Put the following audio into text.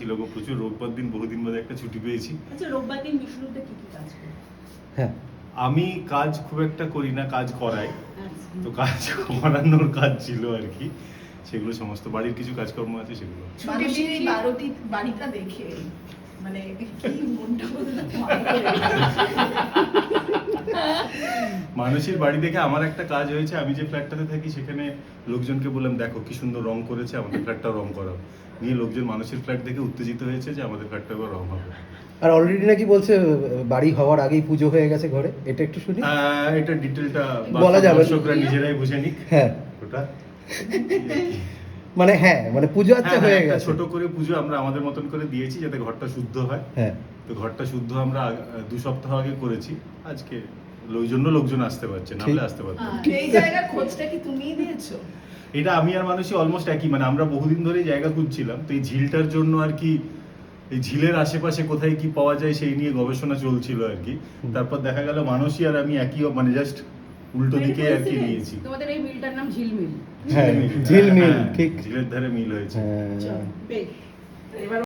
ছিল গো, প্রচুর রোববার দিন বহুদিন বাদে একটা ছুটি পেয়েছি। আচ্ছা, রোববার দিন বিষ্ণুতে কি কি কাজ করে? হ্যাঁ, আমি কাজ খুব একটা করি না, কাজ করাই। আচ্ছা। তো কাজ করানোর কাজ ছিল আর কি, সেগুলো সমস্ত বাড়ির কিছু কাজকর্ম আছে সেগুলো। মানুষের এই 12টি বাড়িটা দেখে মানে কি মনটা বদলে মানুষের বাড়ি দেখে আমার একটা কাজ হয়েছে, আমি যে ফ্ল্যাটটাতে থাকি সেখানে লোকজনকে বললাম দেখো কি সুন্দর রং করেছে, আমাদের ফ্ল্যাটটাও রং করাও। নিয়ে লোকজন মানুষের ফ্ল্যাট দেখে উত্তেজিত হয়েছে যে আমাদের ফ্ল্যাটটা এবার রং হবে। আর অলরেডি নাকি বলছে বাড়ি হওয়ার আগেই পুজো হয়ে গেছে ঘরে, এটা একটু শুনি। এটা ডিটেলটা বলা যাবে না। দর্শকরা নিজেরাই বুঝে নিক। হ্যাঁ, ওটা মানে হ্যাঁ, মানে পুজো আচ্ছা হ্যাঁ, হয়ে একটা গেছে। ছোট করে পুজো আমরা আমাদের মতন করে দিয়েছি যাতে ঘরটা শুদ্ধ হয়। হ্যাঁ, তো ঘরটা শুদ্ধ আমরা 2 সপ্তাহ আগে করেছি। আজকে লোকজন আসতে পারছে, না হলে আসতে পারতো না। এই জায়গার খোঁজটা কি তুমিই দিয়েছো? এটা আমি আর মানুষই অলমোস্ট একই, মানে আমরা বহুদিন ধরে জায়গা খুঁজছিলাম, তো এই ঝিলটার জন্য আর কি, এই ঝিলের আশেপাশে কোথায় কি পাওয়া যায় সেই নিয়ে গবেষণা চলছিল আর কি। তারপর দেখা গেল মানুষই আর আমি একই, মানে জাস্ট উল্টো দিকে আর কি নিয়েছি। তোমাদের এই মিলটার নাম ঝিলমিল। হ্যাঁ, ঝিলমিল, হ্যাঁ, ঠিক। ঝিলের ধারে মিল হয়েছে। হ্যাঁ। বেশ। এবার